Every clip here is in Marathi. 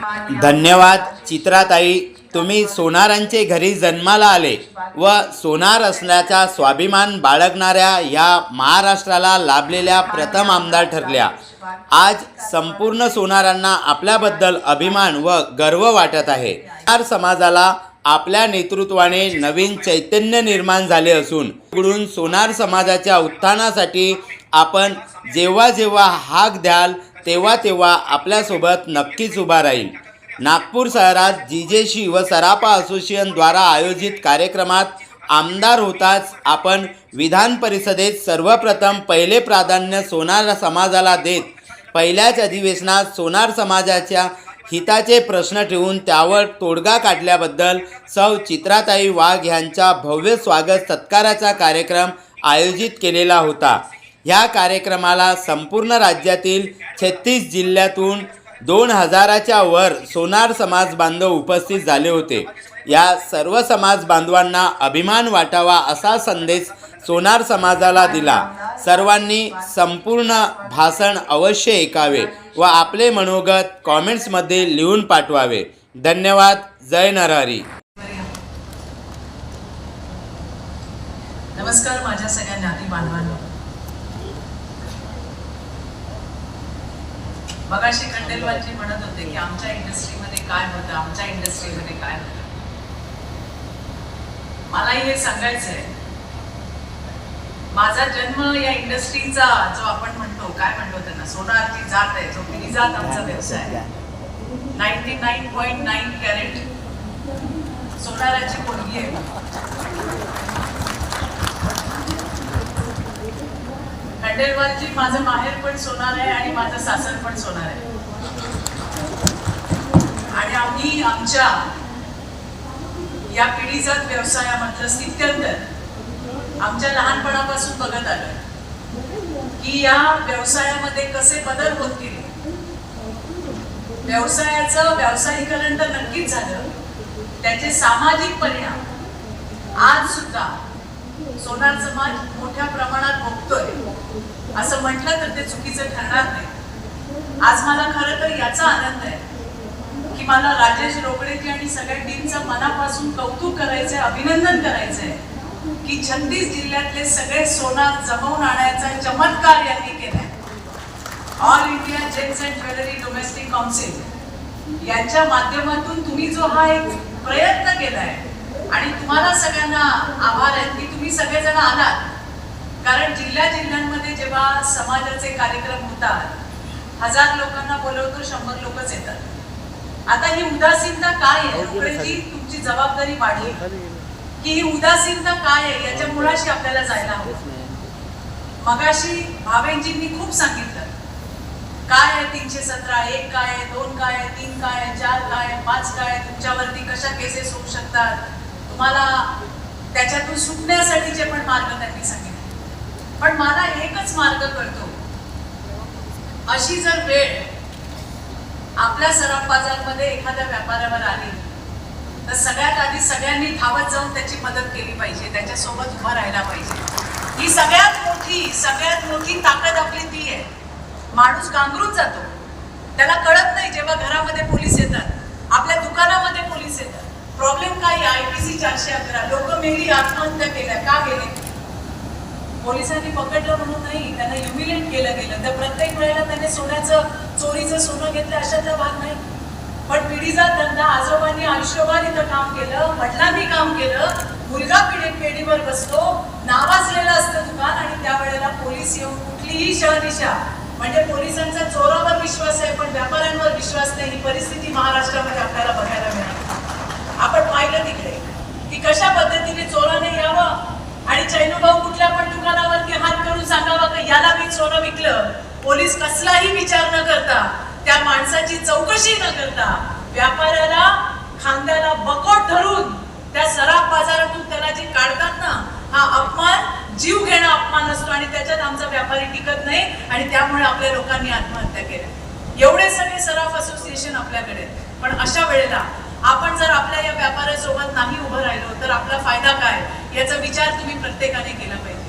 धन्यवाद चित्राताई, तुम्ही सोनारांचे घरी जन्माला आले व सोनार असल्याचा स्वाभिमान बाळगणाऱ्या या महाराष्ट्राला लाभलेल्या प्रथम आमदार ठरल्या। आज संपूर्ण सोनारांना आपल्याबद्दल अभिमान व गर्व वाटत आहे। सोनार समाजाला आपल्या नेतृत्वाने नवीन चैतन्य निर्माण झाले असून पुढून सोनार समाजाच्या उत्थानासाठी आपण जेव्हा जेव्हा हाक द्याल तेव्हा तेव्हा आपल्यासोबत नक्कीच उभा राहील। नागपूर शहरात जीजेशी व सराफा असोसिएशन द्वारा आयोजित कार्यक्रमात आमदार होताच आपण विधान परिषदेत सर्वप्रथम पहिले प्राधान्य सोनार समाजाला देत पहिल्याच अधिवेशनात सोनार समाजाच्या हिताचे प्रश्न ठेवून त्यावर तोडगा काढल्याबद्दल सौ चित्राताई वाघ यांचा भव्य स्वागत सत्काराचा कार्यक्रम आयोजित केलेला होता। या कार्यक्रमाला संपूर्ण राज्यातील 36 जिल्ह्यातून 2000च्या वर सोनार समाज बांधव उपस्थित झाले होते। या सर्व समाज बांधवांना अभिमान वाटावा असा संदेश सोनार समाजाला दिला। सर्वांनी संपूर्ण भाषण अवश्य ऐकावे व आपले मनोगत कमेंट्समध्ये लिहून पाठवावे। धन्यवाद। जय नरहरी। नमस्कार माझ्या सगळ्या ज्ञाती बांधवांनो। मगाशी खंडेलवालजी म्हणत होते की आमच्या इंडस्ट्रीमध्ये काय होतं, आमच्या इंडस्ट्रीमध्ये काय होतं। मलाही हे सांगायचं आहे, माझा जन्म या इंडस्ट्रीचा जो आपण म्हणतो काय म्हणतो त्यांना सोनारची जात आहे, जो पिढीजात आमचा व्यवसाय आहे। 99.9 कॅरेट सोनाराची पोरगी आहे। खंडेलवालजी माझं माहेर पण सोनार आहे आणि माझं सासर पण सोनार आहे आणि आम्ही आमच्या या पिढीजात व्यवसायामधलं स्थित्यंतर आमच्या लहानपणापासून बघत आलो की या व्यवसायामध्ये कसे बदल होत गेले। व्यवसायाचं व्यावसायिकरण तर नक्कीच झालं, त्याचे सामाजिक परिणाम आज सुद्धा सोनार समाज मोठ्या प्रमाणात भोगतोय असं म्हटलं तर ते चुकीचं ठरणार नाही। आज मला खरं तर याचा आनंद आहे की मला राजेश रोकडेजी आणि सगळ्या टीमचं मनापासून कौतुक करायचंय, अभिनंदन करायचंय की 36 जिल्ह्यातले सगळे सोनार जमवून आणायचा चमत्कार यांनी केलाय। All India gems and jewellery domestic council यांच्या माध्यमातून तुम्ही जो हा एक प्रयत्न केलाय आणि तुम्हाला सगळ्यांना आभार आहे की तुम्ही सगळेजण आलात। कारण जिल्ह्यामध्ये जेव्हा समाजाचे कार्यक्रम होतात 1000 लोकांना बोलवतो 100 लोकच येतात। आता ही उदासीनता काय आहे? रोकडेजी तुमची जबाबदारी वाढली की ही उदासीनता काय आहे याच्या मुळाशी आपल्याला जायला हवं। मगाशी भावेंजींनी खूप सांगितलं काय आहे 317, 1 काय आहे, 2 काय आहे, 3 काय आहे, 4 काय आहे, 5 काय आहे, तुमच्यावरती कशा केसेस होऊ शकतात, तुम्हाला त्याच्यातून सुटण्यासाठीचे पण मार्ग त्यांनी सांगितले। पण मला एकच मार्ग कळतो, अशी जर वेळ आपल्या सराफ बाजारमध्ये एखाद्या व्यापाऱ्यावर आली तर सगळ्यात आधी सगळ्यांनी धावत जाऊन त्याची मदत केली पाहिजे, त्याच्यासोबत उभं राहायला पाहिजे। ही सगळ्यात मोठी ताकद आपली ती आहे। माणूस गांगरून जातो, त्याला कळत नाही जेव्हा घरामध्ये पोलीस येतात, आपल्या दुकानामध्ये पोलीस येतात। प्रॉब्लेम काय आहे? IPC 411 लोक मेली, आत्महत्या केल्या, का गेली? पोलिसांनी पकडलं म्हणून नाही, त्यांना ह्युमिलेट केलं गेलं। तर प्रत्येक वेळेला त्याने सोन्याचं चोरीचं सोनं घेतलं अशातला भाग नाही। पण पिढीचा धंदा आजोबांनी आयुष्यभर इथं काम केलं, वडिलांनी काम केलं, मुलगा पेढीवर बसतो, नावाजलेलं असतं दुकान आणि त्यावेळेला पोलीस येऊन कुठलीही शहदिशा म्हणजे पोलिसांचा चोरावर विश्वास आहे पण व्यापाऱ्यांवर विश्वास नाही, ही परिस्थिती महाराष्ट्रामध्ये आपल्याला बघायला मिळाली। आपण पाहिलं तिकडे की कशा पद्धतीने चोराने यावं आणि चैनूभाऊ कुठल्या पण दुकानावरती हात करून सांगावं की याला मी सोनं विकलं। पोलीस कसलाही विचार न करता, त्या माणसाची चौकशी न करता व्यापाऱ्याला खांद्याला बकोट धरून त्या सराफ बाजारातून त्याला जे काढतात ना, हा अपमान जीव घेणं अपमान असतो आणि त्याच्यात आमचा व्यापारी टिकत नाही आणि त्यामुळे आपल्या लोकांनी आत्महत्या केल्या। एवढे सगळे सराफ असोसिएशन आपल्याकडे, पण अशा वेळेला आपण जर आपल्या या व्यापाऱ्यासोबत नाही उभं राहिलो तर आपला फायदा काय याचा विचार तुम्ही प्रत्येकाने केला पाहिजे।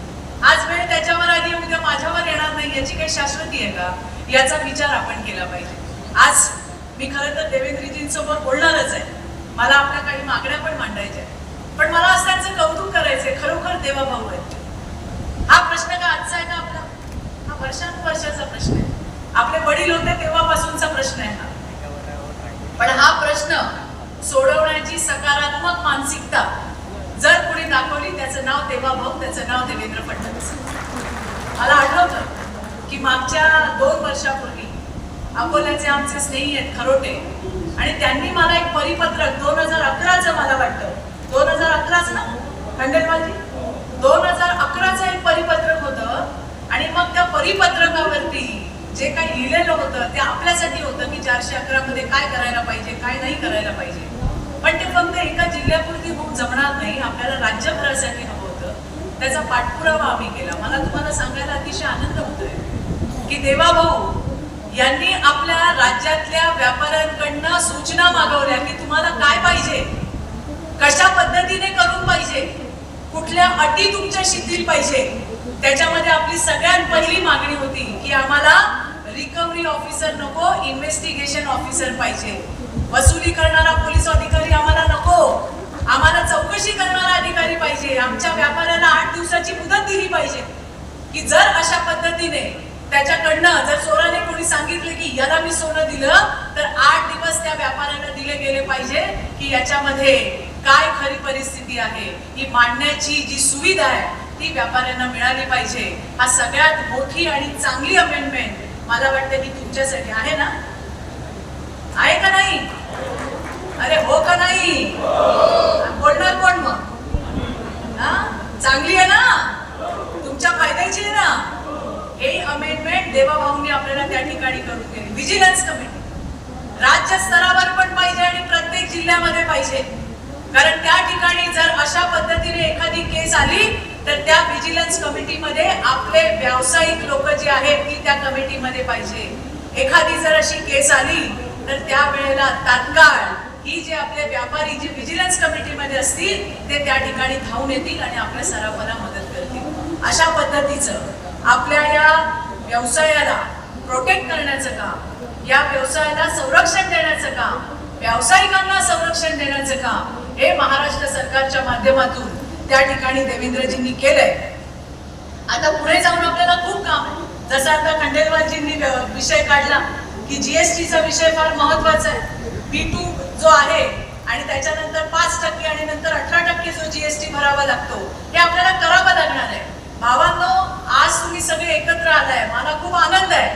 आज वेळ त्याच्यावर आली, उद्या माझ्यावर येणार नाही याची काही शाश्वती आहे का याचा विचार आपण केला पाहिजे। आज मी खरं तर देवेंद्रजींसमोर बोलणारच आहे. मला आपल्या काही मागण्या पण मांडायच्या आहेत. पण मला आज त्यांचं कौतुक करायचंय. खरोखर देवाभाऊ आहेत. हा प्रश्न का आजचा आहे का आपला? हा वर्षानुवर्षाचा प्रश्न आहे. आपले वडील होते तेव्हापासूनचा प्रश्न आहे हा. पण हा प्रश्न सोडवण्याची सकारात्मक मानसिकता जर कोणी दाखवली, त्याचं नाव देवाभाऊ, त्याचं नाव देवेंद्र फडणवीस. मला आठवतं की मागच्या 2 वर्षापूर्वी अकोल्याचे आमचे स्नेही आहेत खरोटे, आणि त्यांनी मला एक परिपत्रक 2011चं, मला वाटतं 2011च ना खंडेलवालजी, 2011चं एक परिपत्रक होतं. आणि मग त्या परिपत्रकावरती जे काही लिहिलेलं होतं ते आपल्यासाठी होतं की 411 मध्ये काय करायला पाहिजे, काय नाही करायला पाहिजे. पण ते फक्त एका जिल्ह्यापुरती होऊन जमणार नाही, आपल्याला राज्यभरासाठी हवं होतं. त्याचा पाठपुरावा आम्ही केला. मला तुम्हाला सांगायला अतिशय आनंद होतोय की देवाभाऊ यांनी आपल्या राज्यातल्या व्यापाऱ्यांकडनं सूचना मागवल्या की तुम्हाला काय पाहिजे, कशा पद्धतीने करून पाहिजे, कुठल्या अटी तुमच्या शिथिल पाहिजे. त्याच्यामध्ये आपली सगळ्यात पहिली मागणी होती की आम्हाला रिकव्हरी ऑफिसर नको, इन्व्हेस्टिगेशन ऑफिसर पाहिजे. वसुली करणारा पोलीस अधिकारी आम्हाला नको, आम्हाला चौकशी करणारा अधिकारी पाहिजे. आमच्या व्यापाऱ्याला 8 दिवसाची मुदत दिली पाहिजे की जर अशा पद्धतीने त्याच्याकडनं जर चोराने कोणी सांगितले की याला मी सोनं दिलं, तर 8 दिवस त्या व्यापाऱ्याला दिले गेले पाहिजे की याच्यामध्ये काय खरी परिस्थिती आहे, ही मांडण्याची जी सुविधा आहे ती व्यापाऱ्यांना मिळाली पाहिजे. हा सगळ्यात मोठी आणि चांगली अमेंडमेंट मला वाटतं की तुमच्यासाठी आहे ना? आहे का नाही? अरे हो का नाही? बोलणार कोण मग? चांगली आहे ना? तुमच्या फायद्याची आहे ना? हे अमेंडमेंट देवाभाऊंनी आपल्याला त्या ठिकाणी करून दिली. विजिलन्स कमिटी राज्य स्तरावर पण पाहिजे आणि प्रत्येक जिल्ह्यामध्ये पाहिजे. कारण त्या ठिकाणी जर अशा पद्धतीने एखादी केस आली तर त्या विजिलन्स कमिटीमध्ये आपले व्यावसायिक लोक जे आहेत ती त्या कमिटीमध्ये पाहिजे. एखादी जर अशी केस आली तर त्या वेळेला तात्काळ ही जे आपले व्यापारी जे विजिलन्स कमिटीमध्ये असतील ते त्या ठिकाणी धावून येतील आणि आपल्या सराफाला मदत करतील. अशा पद्धतीचं आपल्या या व्यवसायाला प्रोटेक्ट करण्याचं काम, या व्यवसायाला संरक्षण देण्याचं काम, व्यावसायिकांना संरक्षण देण्याचं काम हे महाराष्ट्र सरकारच्या माध्यमातून त्या ठिकाणी देवेंद्रजींनी केलंय. आता पुढे जाऊन आपल्याला खूप काम आहे. जसं आता खंडेलवालजींनी विषय काढला की जीएसटीचा विषय फार महत्वाचा आहे. B2 जो आहे आणि त्याच्यानंतर 5% आणि नंतर 18% जो जीएसटी भरावा लागतो, हे आपल्याला करावं लागणार आहे. भावांनो, आज तुम्ही सगळे एकत्र आलाय, मला खूप आनंद आहे.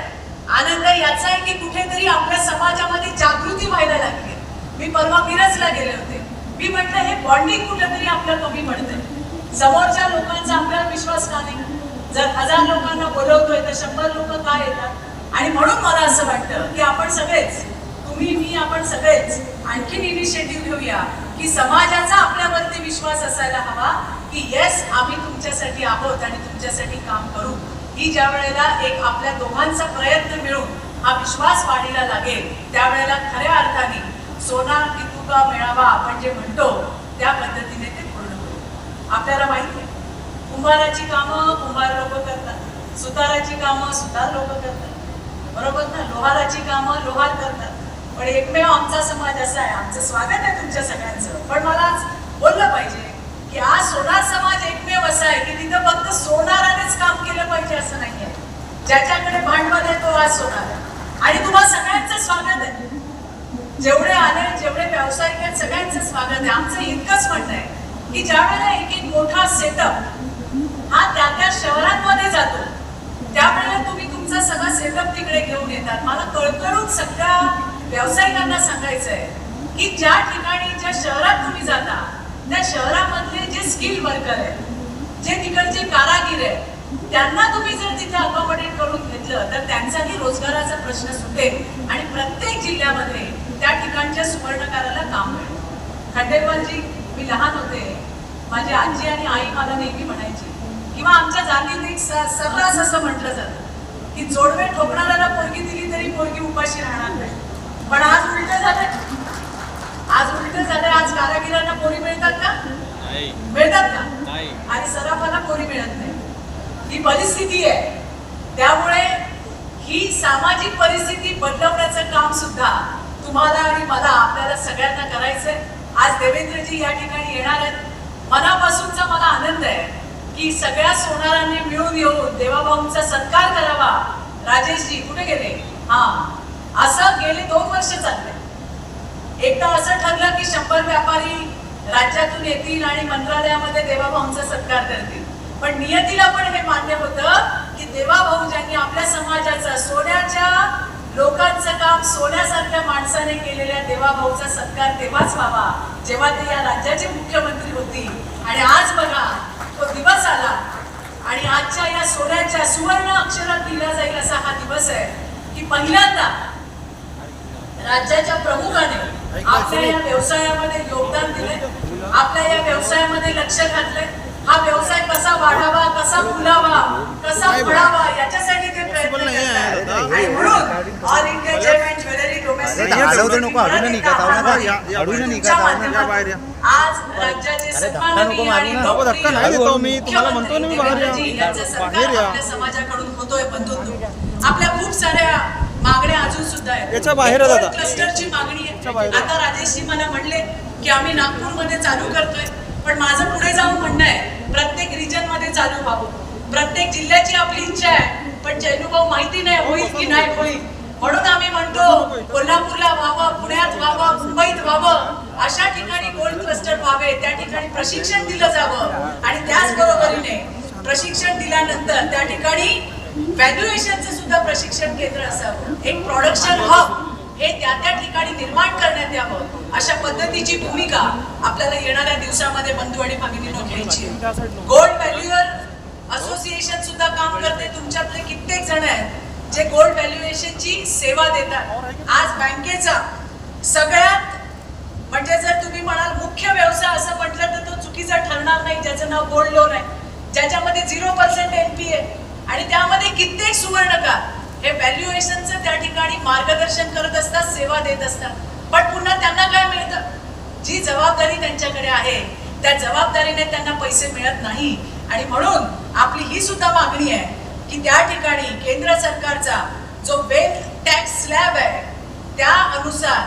आनंद याचा आहे की कुठेतरी आपल्या समाजामध्ये जागृती व्हायला लागली. मी परवा मिरजला गेले होते. मी म्हटलं हे बॉन्डिंग कुठेतरी आपल्याला कमी पडतंय. समोरच्या लोकांचा आपल्याला विश्वास का नाही? जर 1000 लोकांना बोलवतोय तर 100 लोक का येतात? आणि म्हणून मला असं वाटतं की आपण सगळेच, तुम्ही मी, आपण सगळेच आणखीन इनिशिएटिव्ह घेऊया की समाजाचा आपल्यावरती विश्वास असायला हवा की येस, आम्ही तुमच्यासाठी आहोत आणि तुमच्यासाठी काम करू. ही ज्या वेळेला एक आपल्या दोघांचा प्रयत्न मिळून हा विश्वास वाढीला लागेल, त्यावेळेला खऱ्या अर्थाने सोना टिकूका मेळावा आपण जे म्हणतो त्या पद्धतीने ते पूर्ण होईल. आपल्याला माहिती आहे कुंभाराची कामं कुंभार लोक करतात, सुताराची कामं सुतार लोक करतात, बरोबर ना? लोहाराची कामं लोहार करतात. पण एकमेव आमचा समाज असा आहे. आमचं स्वागत आहे तुमच्या सगळ्यांचं, पण मला आज बोललं पाहिजे की आज सोनार समाज एकमेव असा आहे की तिथं फक्त सोनारानेच काम केलं पाहिजे असं नाहीये. ज्याच्याकडे भांडवल आहे तो आज सोनार आहे. आणि तुम्हाला सगळ्यांचं स्वागत आहे. जेवढे आले, जेवढे व्यावसायिक आहेत, सगळ्यांचं स्वागत आहे. आमचं इतकंच म्हणणं आहे की ज्या वेळेला एक मोठा सेटअप हा त्या शहरांमध्ये जातो, त्यावेळेला तुम्ही तुमचा सगळा सेटअप तिकडे घेऊन येतात. मला कळकळून सगळ्या व्यावसायिकांना सांगायचं आहे की ज्या ठिकाणी, ज्या शहरात तुम्ही जाता त्या शहरामधले जे स्किल वर्कर आहेत, जे तिकडचे कारागीर आहेत, त्यांना तुम्ही जर तिथे अकोमोडेट करून घेतलं तर त्यांचाही रोजगाराचा प्रश्न सुटेल आणि प्रत्येक जिल्ह्यामध्ये त्या ठिकाणच्या सुवर्णकाराला काम मिळेल. खंडेलवालजी, मी लहान होते, माझी आजी आणि आई मला नेहमी म्हणायची किंवा आमच्या जातीत एक सर्रास असं म्हटलं जातं की जोडवे ठोकणाऱ्याला पोरगी दिली तरी पोरगी उपाशी राहणार नाही. पण आज उलट झालंय. आज उलट झालंय. आज कारागिरांना पोरी मिळतात का? मिळतात का? आणि सराफाला पोरी मिळत नाही. ही परिस्थिती आहे. त्यामुळे ही सामाजिक परिस्थिती बदलवण्याचं काम सुद्धा तुम्हाला आणि मला आपल्याला सगळ्यांना करायचंय. आज देवेंद्रजी या ठिकाणी येणार आहेत. मनापासूनचा मला आनंद आहे की सगळ्या सोनारांनी मिळून येऊन देवाभाऊंचा सत्कार करावा. राजेशजी कुठे गेले? असं गेले 2 वर्ष चालले. एकदा असं ठरलं की 100 व्यापारी राज्यातून येतील आणि मंत्रालयामध्ये देवाभाऊंचा सत्कार करतील. पण नियतीला पण हे मान्य होतं की देवाभाऊ ज्यांनी आपल्या समाजाचं सोन्याच्या लोकांचं काम सोन्यासारख्या माणसाने केलेल्या देवाभाऊचा सत्कार तेव्हाच व्हावा जेव्हा ते या राज्याचे मुख्यमंत्री होतील. आणि आज बघा तो दिवस आला आणि आजच्या या सोन्याच्या सुवर्ण अक्षरात लिहिला जाईल असा हा दिवस आहे की पहिल्यांदा राज्याच्या प्रमुखाने आपल्या या व्यवसायामध्ये योगदान दिले, आपल्या या व्यवसायामध्ये लक्ष घातले. हा व्यवसाय कसा वाढावा, कसा फुलावा, कसा फळावा याच्यासाठी ते प्रयत्न करतात. आणि म्हणून all India gem and jewellery domestic आज राज्याचे सन्माननीय आणि आपल्या समाजाकडून होतोय. बंधूंनो, आपल्या खूप साऱ्या मागण्या अजून सुद्धा आहेत. याच्या बाहेर क्लस्टरची मागणी आहे. आता राजेशजी मला म्हणले की आम्ही नागपूरमध्ये चालू करतोय, पण माझं पुढे जाऊन म्हणणं आहे प्रत्येक रिजन मध्ये चालू व्हावं. प्रत्येक जिल्ह्याची आपली इच्छा आहे, पण जैनुभाऊ माहिती नाही होईल की नाही होईल. म्हणून आम्ही म्हणतो कोल्हापूरला व्हावं, पुण्यात व्हावं, मुंबईत व्हावं, अशा ठिकाणी गोल्ड क्लस्टर व्हावे, त्या ठिकाणी प्रशिक्षण दिलं जावं. आणि त्याचबरोबरीने प्रशिक्षण दिल्यानंतर त्या ठिकाणी व्हॅल्युएशनचं सुद्धा प्रशिक्षण केंद्र असावं. एक प्रोडक्शन हब हे त्या ठिकाणी निर्माण करण्यात यावं. अशा पद्धतीची भूमिका आपल्याला येणाऱ्या दिवसामध्ये बंधू आणि भगिनींनो घ्यायची आहे. गोल्ड व्हॅल्युअर असोसिएशन सुद्धा काम करते. तुमच्यातले कित्येक जण आहेत जे गोल्ड व्हॅल्युएशनची सेवा देतात. आज बँकेचा सगळ्यात म्हणजे जर तुम्ही म्हणाल मुख्य व्यवसाय असं म्हटलं तर तो चुकीचा ठरणार नाही, ज्याचं नाव गोल्ड लोन आहे, ज्याच्यामध्ये 0% NPA आणि त्यामध्ये कित्येक सुवर्णकार हे व्हॅल्युएशनचं त्या ठिकाणी मार्गदर्शन करत असतात, सेवा देत असतात. पण पुन्हा त्यांना काय मिळतं? जी जबाबदारी त्यांच्याकडे आहे त्या जबाबदारीने त्यांना पैसे मिळत नाही. आणि म्हणून आपली ही सुद्धा मागणी आहे की त्या ठिकाणी केंद्र सरकारचा जो वेल्थ टॅक्स स्लॅब आहे त्या अनुसार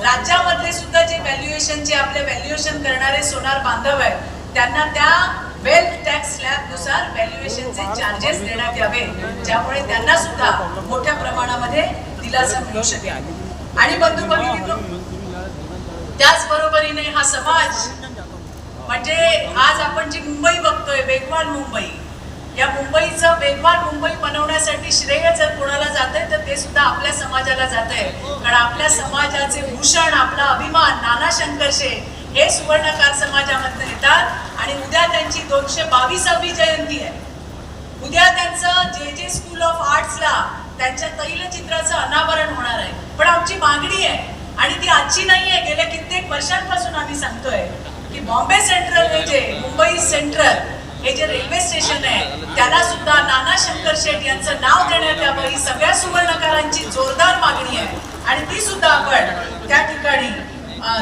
राज्यामधले सुद्धा जे व्हॅल्युएशनचे आपले व्हॅल्युएशन करणारे सोनार बांधव आहेत त्यांना त्या वेल्थ टॅक्स स्लॅब नुसार व्हॅल्युएशनचे चार्जेस देण्यात यावे, ज्यामुळे त्यांना सुद्धा मोठ्या प्रमाणामध्ये दिलासा मिळू शकेल. आणि बंधू भगिनींनो, त्याचबरोबरीने हा समाज म्हणजे आज आपण जी मुंबई बघतोय, वेगवान मुंबई, या मुंबईचं वेगवान मुंबई बनवण्यासाठी श्रेय जर कोणाला जात आहे तर ते सुद्धा आपल्या समाजाला जात आहे. कारण आपल्या समाजाचे भूषण, आपला अभिमान नाना शंकरशे हे सुवर्णकार समाजामध्ये येतात आणि उद्या त्यांची 222वी जयंती आहे. उद्या त्यांचं जे स्कूल ऑफ आर्ट्सला त्यांच्या तैलचित्राचं अनावरण होणार आहे. पण आमची मागणी आहे आणि ती आजची नाही आहे, गेल्या कित्येक वर्षांपासून आम्ही सांगतोय की बॉम्बे सेंट्रल हे जे मुंबई सेंट्रल हे जे रेल्वे स्टेशन आहे त्याला सुद्धा नाना शंकर शेठ यांचं नाव देण्यात यावं, ही सगळ्या सुवर्णकारांची जोरदार मागणी आहे. आणि ती सुद्धा आपण त्या ठिकाणी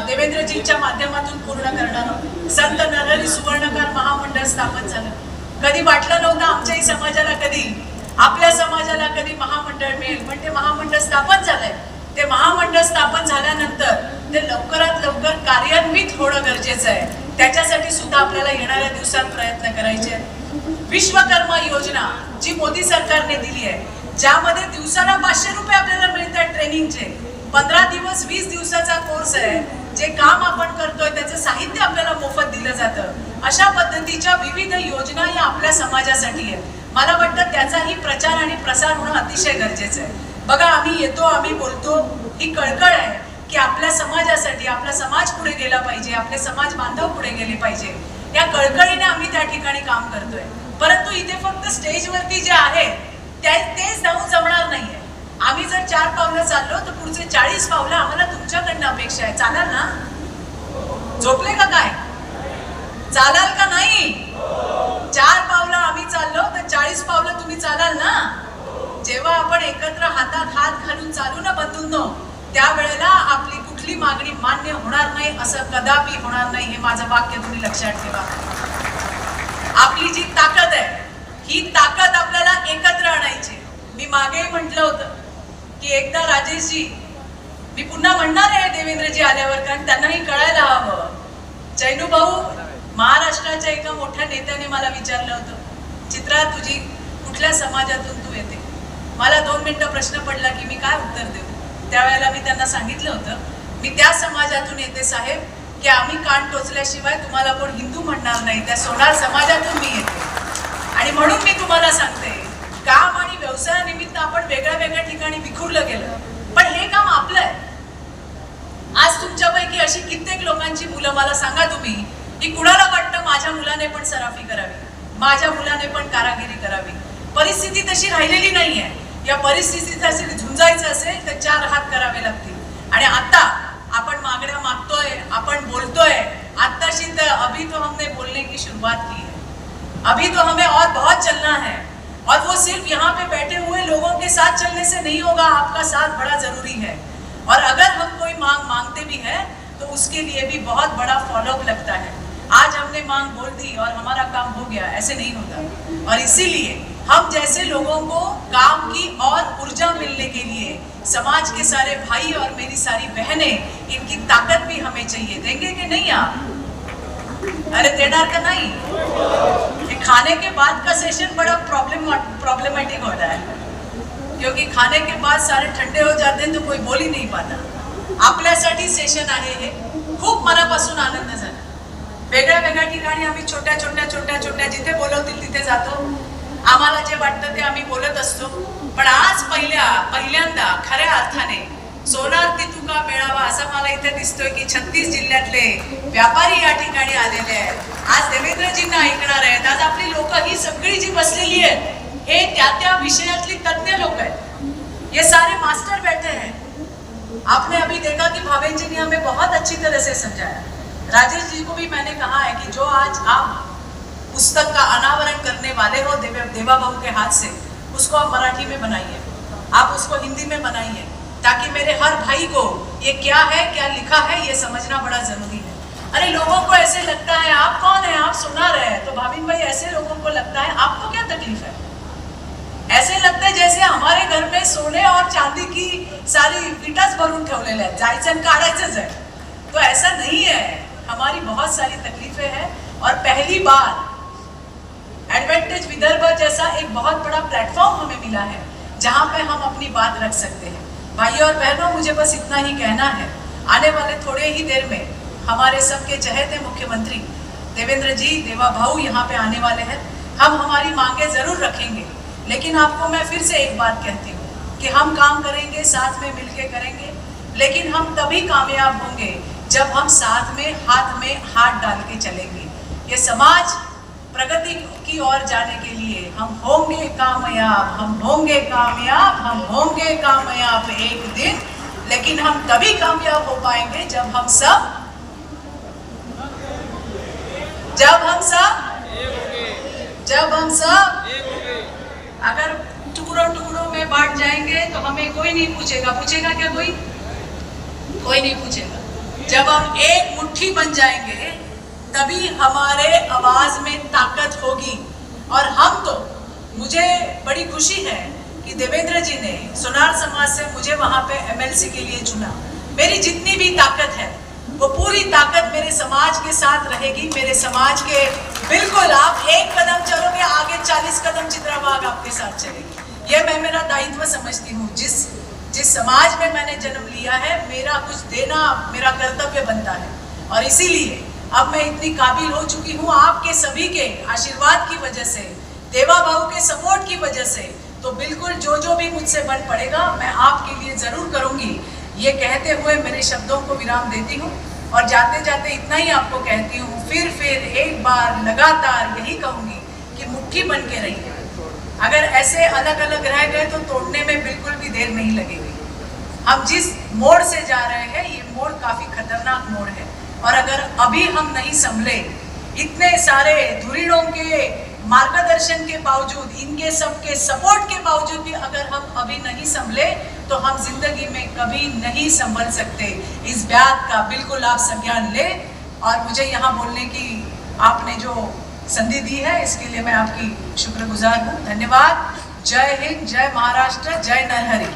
देवेंद्रजींच्या माध्यमातून पूर्ण करणार आहोत. संत नरहरी सुवर्णकार महामंडळ स्थापन झालं. कधी वाटलं नव्हतं आमच्याही समाजाला कधी, आपल्या समाजाला कधी महामंडळ मिळेल, पण ते महामंडळ स्थापन झालंय. ते महामंडळ स्थापन झाल्यानंतर ते लवकरात लवकर कार्यान्वित होणं गरजेचं आहे. त्याच्यासाठी सुद्धा आपल्याला येणाऱ्या दिवसात प्रयत्न करायचे आहेत. विश्वकर्मा योजना जी मोदी सरकारने दिली आहे, ज्यामध्ये दिवसाला 500 रुपये आपल्याला मिळतात ट्रेनिंगचे. 15 दिवस 20 दिवसाचा कोर्स आहे. जे काम आपण करतोय त्याचं साहित्य आपल्याला मोफत दिलं जातं. अशा पद्धतीच्या विविध योजना या आपल्या समाजासाठी आहेत. मला वाटतं त्याचाही प्रचार आणि प्रसार होणं अतिशय गरजेचं आहे. बघा, आम्ही येतो, आम्ही बोलतो, ही कळकळ आहे की आपल्या समाजासाठी आपला समाज पुढे गेला पाहिजे, आपले समाज बांधव पुढे गेले पाहिजे. या कळकळीने आम्ही त्या ठिकाणी काम करतोय. परंतु इथे फक्त स्टेजवरती जे आहे तेच जाऊन जमणार नाहीये. आम्ही जर 4 पावलं चाललो तर पुढचे 40 पावलं आम्हाला तुमच्याकडनं अपेक्षा आहे. चालाल ना? झोपले का काय? चालाल का नाही? 4 पावलं आम्ही चाललो तर 40 पावलं तुम्ही चालाल ना? जेव्हा आपण एकत्र हातात हात घालून चालू ना बंधूंनो, त्यावेळेला आपली कुठली मागणी मान्य होणार नाही असं कदापि होणार नाही. हे माझं वाक्य तुम्ही लक्षात ठेवा. आपली जी ताकद आहे ही ताकद आपल्याला एकत्र आणायची. मी मागेही म्हटलं होतं की एकदा राजेशजी मी पुन्हा म्हणणार आहे देवेंद्रजी आल्यावर, कारण त्यांनाही कळायला हवं. चैनू भाऊ, महाराष्ट्राच्या एका मोठ्या नेत्याने मला विचारलं होतं, चित्रा तुझी कुठल्या समाजातून तू येते. मला 2 मिनिटं प्रश्न पडला की मी काय उत्तर देऊ. त्यावेळेला मी त्यांना सांगितलं होतं, मी त्या समाजातून येते साहेब की आम्ही कान टोचल्याशिवाय तुम्हाला कोण हिंदू म्हणणार नाही. त्या सोनार समाजातून मी येते. आणि म्हणून मी तुम्हाला सांगते, काम आणि व्यवसायानिमित्त आपण वेगळ्या वेगळ्या ठिकाणी विखुरलं गेलं, पण हे काम आपलं आहे. आज तुमच्यापैकी अशी कित्येक लोकांची मुलं, मला सांगा तुम्ही, की कुणाला वाटतं माझ्या मुलाने पण सराफी करावी, माझ्या मुलाने पण कारागिरी करावी. परिस्थिती तशी राहिलेली नाहीये. या परिस्थितीसाठी झुंजायचं असेल तर 4 हात करावे लागतील. आणि आता आपण मागण्या मागतोय, आपण बोलतोय. आत्ताशी तर अभी तो हमने बोलने की शुरुआत की है, अभी तो हमें और बहुत चलना है. और वो सिर्फ यहाँ पे बैठे हुए लोगों के साथ चलने से नहीं होगा, आपका साथ बड़ा जरूरी है. और अगर हम कोई मांग मांगते भी हैं तो उसके लिए भी बहुत बड़ा फॉलोअप लगता है. आज हमने मांग बोल दी और हमारा काम हो गया, ऐसे नहीं होता. और इसीलिए हम जैसे लोगों को काम की और ऊर्जा मिलने के लिए समाज के सारे भाई और मेरी सारी बहनें, इनकी ताकत भी हमें चाहिए. देंगे कि नहीं आप? अरे देणार का नहीं? ये खाने के बाद का सेशन बड़ा प्रॉब्लमेटिक होता है, क्योंकि खाने के बाद सारे ठंडे हो जाते हैं तो कोई बोल ही नहीं पाता. आपल्यासाठी सेशन आहे हे. खूप मनापासून आनंद झाला. वेगळ्या वेगळ्या ठिकाणी आम्ही छोट्या जिथे बोलवतील तिथे जातो. आम्हाला जे वाटतं ते आम्ही बोलत असतो. पण आज पहिल्यांदा खऱ्या अर्थाने सोनार तितुका मेळावा असा मला इथे दिसतोय की 36 जिल्ह्यातले व्यापारी या ठिकाणी आलेले आहेत. आज देवेंद्रजींना ऐकणार आहेत. आज आपली लोक ही सगळी जी बसलेली आहेत हे त्या विषयातली तज्ञ लोक आहेत. ये सारे मास्टर बैठे हैं. आपने अभी देखा कि भावेन जी ने हमें बहुत अच्छी तरह से समझाया. राजेश जी को भी मैंने कहा है कि जो आज आप पुस्तक का अनावरण करने वाले हो देवा बाबू के हाथ से, उसको आप मराठी में बनाइए, आप उसको हिंदी में बनाइए, ताकि मेरे हर भाई को ये क्या है, क्या लिखा है, ये समझना बड़ा जरूरी है. अरे लोगों को ऐसे लगता है आप कौन है, आप सुना रहे हैं. तो भाविन भाई, ऐसे लोगों को लगता है आपको क्या तकलीफ है. ऐसे लगता है जैसे हमारे घर में सोने और चांदी की सारी विटाच भरून ठेवलेल्या आहेत, जायचं आणि काढायचंच आहे. तो ऐसा नहीं है. हमारी बहुत सारी तकलीफें हैं. और पहली बार एडवांटेज विदर्भ जैसा एक बहुत बड़ा प्लेटफॉर्म हमें मिला है जहां पे हम अपनी बात रख सकते हैं. भाइयों और बहनों, मुझे बस इतना ही कहना है. आने वाले थोड़े ही देर में हमारे सबके चहेते मुख्यमंत्री देवेंद्र जी, देवा भाऊ यहाँ पे आने वाले हैं. हम हमारी मांगे जरूर रखेंगे, लेकिन आपको मैं फिर से एक बात कहती हूँ कि हम काम करेंगे, साथ में मिलके करेंगे, लेकिन हम तभी कामयाब होंगे जब हम साथ में हाथ डाल के चलेंगे. ये समाज प्रगति की ओर जाने के लिए हम होंगे कामयाब, हम होंगे कामयाब, हम होंगे कामयाब एक दिन. लेकिन हम तभी कामयाब हो पाएंगे जब हम सब अगर टुकड़ों में बांट जाएंगे तो हमें कोई नहीं पूछेगा. पूछेगा क्या कोई नहीं पूछेगा. जब हम एक मुट्ठी बन जाएंगे तभी हमारे आवाज में ताकत होगी. और हम तो, मुझे बड़ी खुशी है कि देवेंद्र जी ने सोनार समाज से मुझे वहां पे MLC के लिए चुना. मेरी जितनी भी ताकत है वो पूरी ताकत मेरे समाज के साथ रहेगी. मेरे समाज के बिल्कुल, आप एक कदम चलोगे आगे 40 कदम चित्रा बाग आपके साथ चलेगी. ये मैं मेरा दायित्व समझती हूँ. जिस समाज में मैंने जन्म लिया है, मेरा कुछ देना मेरा कर्तव्य बनता है. और इसीलिए अब मैं इतनी काबिल हो चुकी हूँ आपके सभी के आशीर्वाद की वजह से, देवा बाबू के सपोर्ट की वजह से. तो बिल्कुल जो भी मुझसे बन पड़ेगा मैं आपके लिए जरूर करूँगी. ये कहते हुए मेरे शब्दों को विराम देती हूँ और जाते जाते इतना ही आपको कहती हूँ, फिर एक बार लगातार यही कहूँगी कि मुट्ठी बन के रहिए. अगर ऐसे अलग अलग रह गए तो तोड़ने में बिल्कुल भी देर नहीं लगेगी. हम जिस मोड़ से जा रहे हैं ये मोड़ काफी खतरनाक मोड़ है. और अगर अभी हम नहीं संभले, इतने सारे धुरीणों के मार्गदर्शन के बावजूद, इनके सबके सपोर्ट के बावजूद भी अगर हम अभी नहीं संभले तो हम जिंदगी में कभी नहीं संभल सकते. इस बात का बिल्कुल आप संज्ञान ले. और मुझे यहाँ बोलने की आपने जो संधि दी है इसके लिए मैं आपकी शुक्रगुजार हूँ. धन्यवाद. जय हिंद, जय महाराष्ट्र, जय नरहरि.